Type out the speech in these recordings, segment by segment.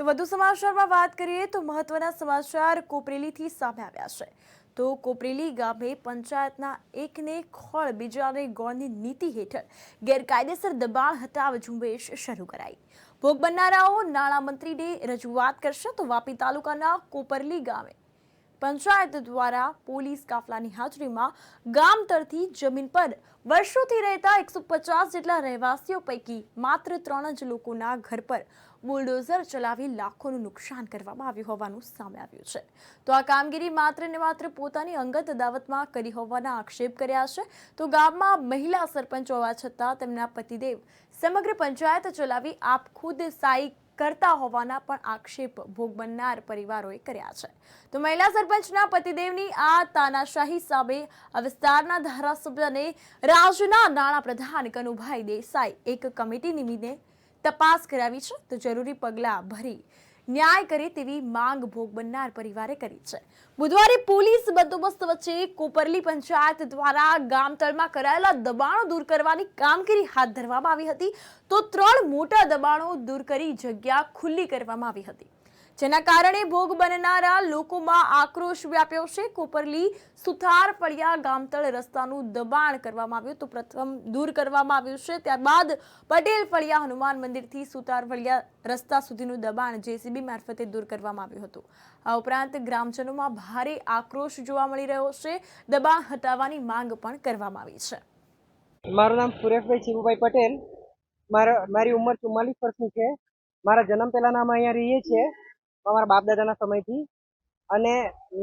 તો વધુ સમાચારમાં વાત કરીએ તો મહત્વના સમાચાર કોપરેલીથી સામે આવ્યા છે। તો કોપરેલી ગામે પંચાયતના એકને ખોળ બીજાને ગોળની નીતિ હેઠળ ગેરકાયદેસર દબાણ હટાવ ઝુંબેશ શરૂ કરાઈ। ભોગ બનનારાઓ નાણામંત્રીને રજૂઆત કરશે તો વાપી તાલુકાના કોપરલી ગામે પંચાયત દ્વારા પોલીસ કાફલાની હાજરીમાં ગામ તરથી જમીન પર વર્ષોથી રહેતા 150 જેટલા રહેવાસીઓ પૈકી માત્ર 3 જ લોકોના ઘર પર બુલડોઝર ચલાવી લાખોનું નુકસાન કરવામાં આવ્યું હોવાનું સામે આવ્યું છે। તો આ કામગીરી માત્ર ને માત્ર પોતાની અંગત દાવતમાં કરી હોવાના આક્ષેપ કર્યા છે। તો ગામમાં મહિલા સરપંચ હોવા છતાં તેમના પતિદેવ સમગ્ર પંચાયત ચલાવી આપ ખુદ સાઈ કરતા હોવાના પણ આક્ષેપ ભોગ બનનાર પરિવારોએ કર્યા છે। તો મહિલા સરપંચના પતિદેવની આ તાનાશાહી સામે આ વિસ્તારના ધારાસભ્ય અને રાજ્યના નાણાપ્રધાન કનુભાઈ દેસાઈ એક કમિટી નિમીને તપાસ કરાવી છે। તો જરૂરી પગલાં ભરી ન્યાય કરે તેવી માંગ ભોગ બનનાર પરિવારે કરી છે। બુધવારે પોલીસ બંદોબસ્ત વચ્ચે કોપરલી પંચાયત દ્વારા ગામતળમાં કરાયેલા દબાણો દૂર કરવાની કામગીરી હાથ ધરવામાં આવી હતી। તો 3 મોટા દબાણો દૂર કરી જગ્યા ખુલ્લી કરવામાં આવી હતી, જેના કારણે ભોગ બનનારા લોકોમાં આક્રોશ વ્યાપ્યો છે। કોપરલી સુથાર ફળિયા ગામતળ રસ્તાનું દબાણ કરવામાં આવ્યું તો પ્રથમ દૂર કરવામાં આવ્યું છે, ત્યારબાદ પટેલ ફળિયા હનુમાન મંદિરથી સુથાર ફળિયા રસ્તા સુધીનું દબાણ જેસીબી મારફતે દૂર કરવામાં આવ્યું હતું। આ ઉપરાંત ગ્રામજનોમાં ભારે આક્રોશ જોવા મળી રહ્યો છે, દબાણ હટાવવાની માંગ પણ કરવામાં આવી છે। મારું નામ સુરેશભાઈ ચીરુભાઈ પટેલ, મારી ઉંમર 44 વર્ષની છે। મારા જન્મ પહેલાના અમે અહીંયા રહીએ છીએ અમારા બાપ દાદાના સમયથી, અને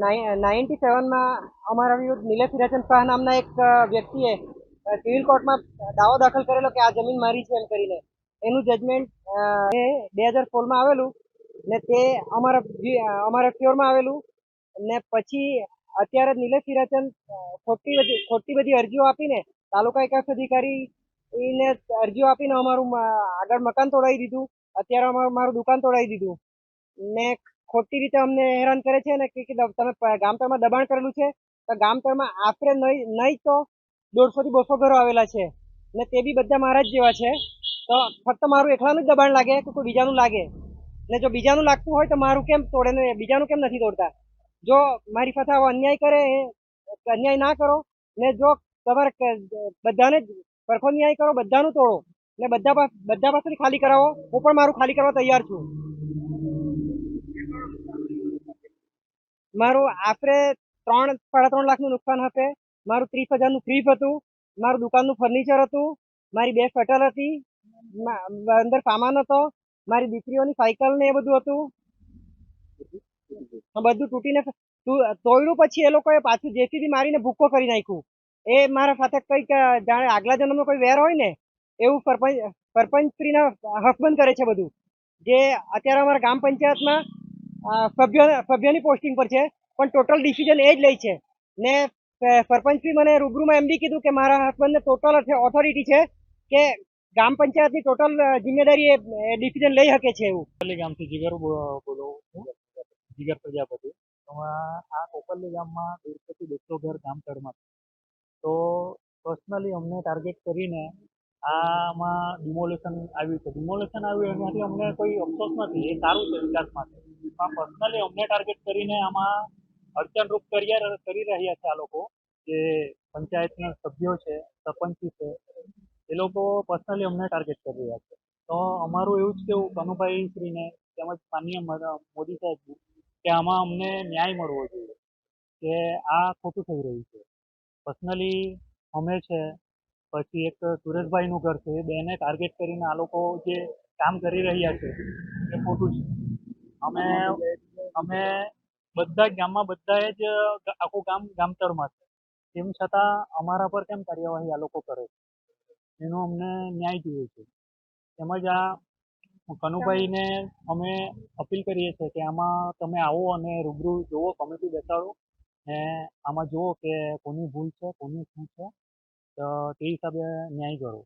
97માં અમારા વિરુદ્ધ નિલેશ હિરાચંદ શાહ નામના એક વ્યક્તિએ સિવિલ કોર્ટમાં દાવો દાખલ કરેલો કે આ જમીન મારી છે એમ કરીને। એનું જજમેન્ટ 2016માં આવેલું ને તે અમારા ફ્યોરમાં આવેલું ને પછી અત્યારે નિલેશ હિરાચંદ ખોટી બધી અરજીઓ આપીને તાલુકા વિકાસ અધિકારીને અરજીઓ આપીને અમારું આગળ મકાન તોડાવી દીધું, અત્યારે મારું દુકાન તોડાવી દીધું ને ખોટી રીતે અમને હેરાન કરે છે ને કે તમે ગામતળમાં દબાણ કરેલું છે। તો ગામતળમાં આશરે નહીં તો 150 થી 200 ઘરો આવેલા છે ને તે બી બધા મારા જ જેવા છે। તો ફક્ત મારું એકલાનું જ દબાણ લાગે કે કોઈ બીજાનું લાગે, ને જો બીજાનું લાગતું હોય તો મારું કેમ તોડે ને બીજાનું કેમ નથી તોડતા? જો મારી સાથે આવો અન્યાય કરે, અન્યાય ના કરો ને જો તમારે બધાને સરખો ન્યાય કરો, બધાનું તોડો ને બધા પાસેથી ખાલી કરાવો, હું પણ મારું ખાલી કરવા તૈયાર છું। મારું આશરે 3-3.5 લાખનું નુકસાન હશે। મારું 30,000નું ફ્રીજ હતું, મારું દુકાનનું ફર્નિચર હતું, મારી 2 શટર હતી, અંદર સામાન હતો, મારી દીકરીઓની સાયકલ ને એ બધું હતું, બધું તૂટીને તોડ્યું। પછી એ લોકોએ પાછું જેસીબી મારીને ભૂક્કો કરી નાખ્યું। એ મારા સાથે કંઈક જાણે આગલા જન્મનો કોઈ વેર હોય ને એવું સરપંચશ્રીના હસબન્ડ કરે છે બધું, જે અત્યારે અમારા ગ્રામ પંચાયતમાં સભ્યની પોસ્ટિંગ પર છે, પણ ટોટલ ડિસિઝન એ જ લે છે ને સરપંચશ્રી મને રૂબરૂમાં એમ બી કીધું કે મારા હસબન્ડને ટોટલ ઓથોરિટી છે કે ગ્રામ પંચાયતની ટોટલ જિમ્મેદારી એ ડિસિઝન લઈ શકે છે એવું। ગામથી જીગર બોલો છું, જીગર પ્રજાપતિ। આ કોપરલી ગામમાં 150 થી 200 ઘર ગામતળમાં છે। તો પર્સનલી અમને ટાર્ગેટ કરીને આમાં ડિમોલેશન આવ્યું છે। ડિમોલેશન આવ્યું એનાથી અમને કોઈ અફસોસ નથી, એ સારું છે વિકાસ માટે। પણ પર્સનલી અમને ટાર્ગેટ કરીને આમાં અડચણરૂપ કરી રહ્યા છે આ લોકો, જે પંચાયતના સભ્યો છે, સરપંચ છે, એ લોકો પર્સનલી અમને ટાર્ગેટ કરી રહ્યા છે। તો અમારું એવું જ કેવું કનુભાઈ શ્રીને તેમજ માનનીય મોદી સાહેબ કે આમાં અમને ન્યાય મળવો જોઈએ કે આ ખોટું થઈ રહ્યું છે। પર્સનલી અમે છે, પછી એક સુરેશભાઈનું ઘર છે, એ બેને ટાર્ગેટ કરીને આ લોકો જે કામ કરી રહ્યા છે એ ખોટું છે। અમે બધા જ ગામમાં બધાએ જ આખું ગામતળમાં છે, તેમ છતાં અમારા પર કેમ કાર્યવાહી આ લોકો કરે છે, એનો અમને ન્યાય જોઈએ છે। તેમજ આ કનુભાઈને અમે અપીલ કરીએ છીએ કે આમાં તમે આવો અને રૂબરૂ જુઓ, કમિટી બેસાડો ને આમાં જુઓ કે કોની ભૂલ છે, કોની શું છે, તો તે હિસાબે ન્યાય કરો।